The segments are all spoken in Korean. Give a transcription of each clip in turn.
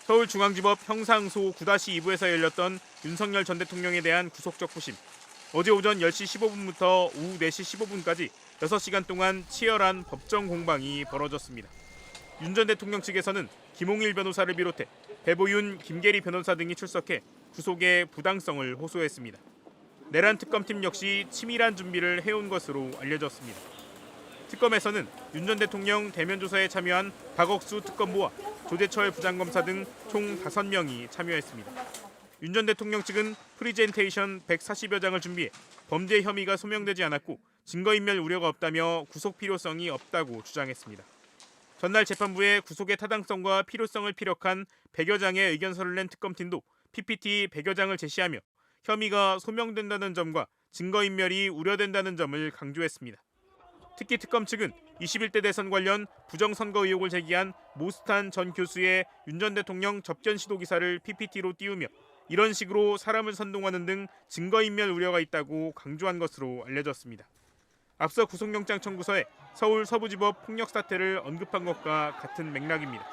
서울중앙지법 형사항소 9-2부에서 열렸던 윤석열 전 대통령에 대한 구속적부심. 어제 오전 10시 15분부터 오후 4시 15분까지 6시간 동안 치열한 법정 공방이 벌어졌습니다. 윤 전 대통령 측에서는 김홍일 변호사를 비롯해 배보윤, 김계리 변호사 등이 출석해 구속의 부당성을 호소했습니다. 내란 특검팀 역시 치밀한 준비를 해온 것으로 알려졌습니다. 특검에서는 윤 전 대통령 대면 조사에 참여한 박억수 특검보와 조재철 부장검사 등 총 5명이 참여했습니다. 윤 전 대통령 측은 프리젠테이션 140여 장을 준비해 범죄 혐의가 소명되지 않았고 증거인멸 우려가 없다며 구속 필요성이 없다고 주장했습니다. 전날 재판부에 구속의 타당성과 필요성을 피력한 100여 장의 의견서를 낸 특검팀도 PPT 100여 장을 제시하며 혐의가 소명된다는 점과 증거인멸이 우려된다는 점을 강조했습니다. 특히 특검 측은 21대 대선 관련 부정선거 의혹을 제기한 모스탄 전 교수의 윤 전 대통령 접견 시도 기사를 PPT로 띄우며 이런 식으로 사람을 선동하는 등 증거인멸 우려가 있다고 강조한 것으로 알려졌습니다. 앞서 구속영장 청구서에 서울 서부지법 폭력 사태를 언급한 것과 같은 맥락입니다.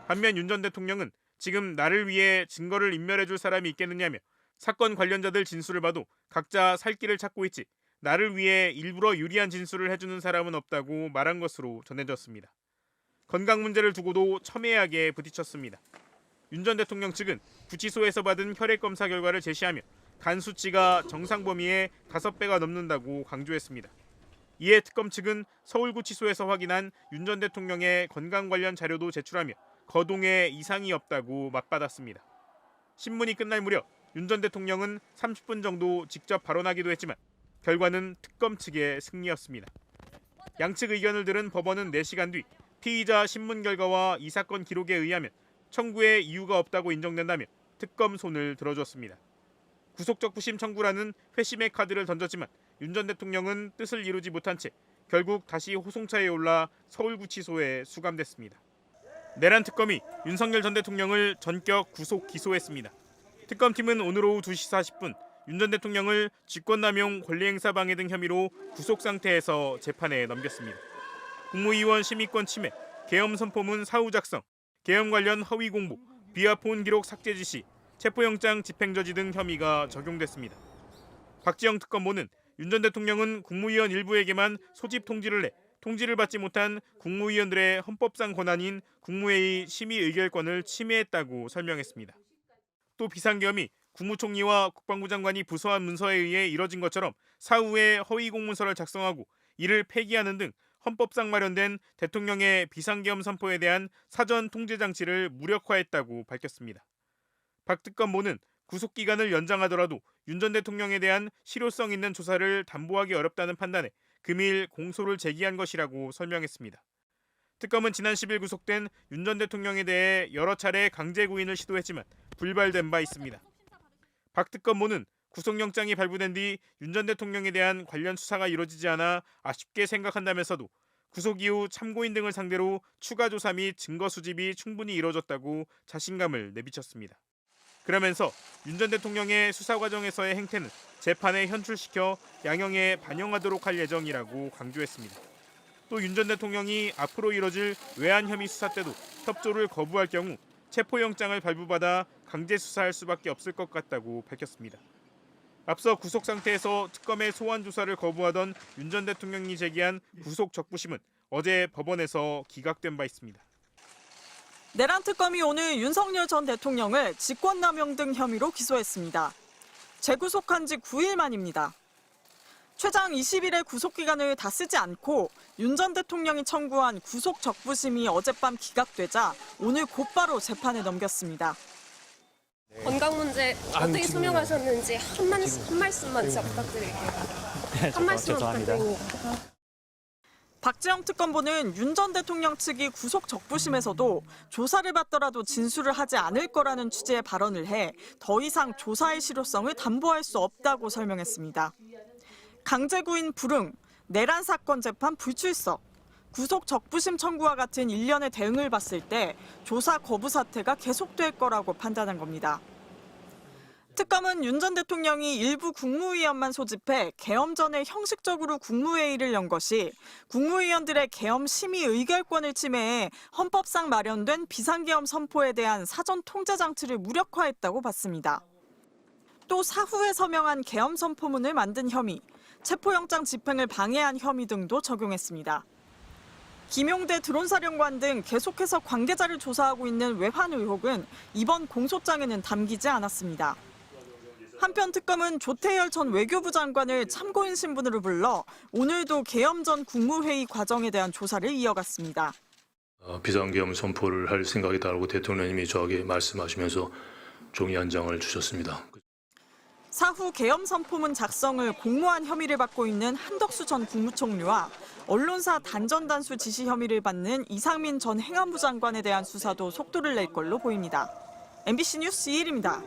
반면 윤 전 대통령은 지금 나를 위해 증거를 인멸해줄 사람이 있겠느냐며 사건 관련자들 진술을 봐도 각자 살 길을 찾고 있지 나를 위해 일부러 유리한 진술을 해주는 사람은 없다고 말한 것으로 전해졌습니다. 건강 문제를 두고도 첨예하게 부딪혔습니다. 윤 전 대통령 측은 구치소에서 받은 혈액 검사 결과를 제시하며 간 수치가 정상 범위의 5배가 넘는다고 강조했습니다. 이에 특검 측은 서울구치소에서 확인한 윤 전 대통령의 건강 관련 자료도 제출하며 거동에 이상이 없다고 맞받았습니다. 신문이 끝날 무렵 윤 전 대통령은 30분 정도 직접 발언하기도 했지만 결과는 특검 측의 승리였습니다. 양측 의견을 들은 법원은 4시간 뒤 피의자 신문 결과와 이 사건 기록에 의하면 청구의 이유가 없다고 인정된다며 특검 손을 들어줬습니다. 구속적부심 청구라는 회심의 카드를 던졌지만 윤 전 대통령은 뜻을 이루지 못한 채 결국 다시 호송차에 올라 서울구치소에 수감됐습니다. 내란 특검이 윤석열 전 대통령을 전격 구속 기소했습니다. 특검팀은 오늘 오후 2시 40분 윤 전 대통령을 직권남용 권리행사 방해 등 혐의로 구속 상태에서 재판에 넘겼습니다. 국무위원 심의권 침해, 계엄 선포문 사후 작성, 계엄 관련 허위 공보, 비하 폰 기록 삭제 지시, 체포영장 집행저지 등 혐의가 적용됐습니다. 박지영 특검보는 윤 전 대통령은 국무위원 일부에게만 소집 통지를 내 통지를 받지 못한 국무위원들의 헌법상 권한인 국무회의 심의 의결권을 침해했다고 설명했습니다. 또 비상계엄이 국무총리와 국방부 장관이 부서한 문서에 의해 이뤄진 것처럼 사후에 허위 공문서를 작성하고 이를 폐기하는 등 헌법상 마련된 대통령의 비상계엄 선포에 대한 사전 통제 장치를 무력화했다고 밝혔습니다. 박 특검보는 구속기간을 연장하더라도 윤 전 대통령에 대한 실효성 있는 조사를 담보하기 어렵다는 판단에 금일 공소를 제기한 것이라고 설명했습니다. 특검은 지난 10일 구속된 윤 전 대통령에 대해 여러 차례 강제 구인을 시도했지만 불발된 바 있습니다. 박 특검보는 구속영장이 발부된 뒤 윤 전 대통령에 대한 관련 수사가 이루어지지 않아 아쉽게 생각한다면서도 구속 이후 참고인 등을 상대로 추가 조사 및 증거 수집이 충분히 이루어졌다고 자신감을 내비쳤습니다. 그러면서 윤 전 대통령의 수사 과정에서의 행태는 재판에 현출시켜 양형에 반영하도록 할 예정이라고 강조했습니다. 또 윤 전 대통령이 앞으로 이뤄질 외환 혐의 수사 때도 협조를 거부할 경우 체포영장을 발부받아 강제 수사할 수밖에 없을 것 같다고 밝혔습니다. 앞서 구속 상태에서 특검의 소환 조사를 거부하던 윤 전 대통령이 제기한 구속 적부심은 어제 법원에서 기각된 바 있습니다. 내란 특검이 오늘 윤석열 전 대통령을 직권남용 등 혐의로 기소했습니다. 재구속한 지 9일 만입니다. 최장 20일의 구속기간을 다 쓰지 않고 윤 전 대통령이 청구한 구속 적부심이 어젯밤 기각되자 오늘 곧바로 재판에 넘겼습니다. 건강 문제 어떻게 소명하셨는지 한 말씀만 진짜 부탁드릴게요. 한 말씀만 부탁드립니다. 박지영 특검보는 윤 전 대통령 측이 구속 적부심에서도 조사를 받더라도 진술을 하지 않을 거라는 취지의 발언을 해 더 이상 조사의 실효성을 담보할 수 없다고 설명했습니다. 강제구인 불응, 내란 사건 재판 불출석, 구속 적부심 청구와 같은 일련의 대응을 봤을 때 조사 거부 사태가 계속될 거라고 판단한 겁니다. 특검은 윤 전 대통령이 일부 국무위원만 소집해 계엄 전에 형식적으로 국무회의를 연 것이 국무위원들의 계엄 심의 의결권을 침해해 헌법상 마련된 비상계엄 선포에 대한 사전 통제 장치를 무력화했다고 봤습니다. 또 사후에 서명한 계엄 선포문을 만든 혐의, 체포영장 집행을 방해한 혐의 등도 적용했습니다. 김용대 드론사령관 등 계속해서 관계자를 조사하고 있는 외환 의혹은 이번 공소장에는 담기지 않았습니다. 한편 특검은 조태열 전 외교부 장관을 참고인 신분으로 불러 오늘도 계엄 전 국무회의 과정에 대한 조사를 이어갔습니다. 비상계엄 선포를 할 생각이다라고 대통령님이 저에게 말씀하시면서 종이 한 장을 주셨습니다. 사후 계엄 선포문 작성을 공모한 혐의를 받고 있는 한덕수 전 국무총리와 언론사 단전 단수 지시 혐의를 받는 이상민 전 행안부 장관에 대한 수사도 속도를 낼 걸로 보입니다. MBC 뉴스 이혜리입니다.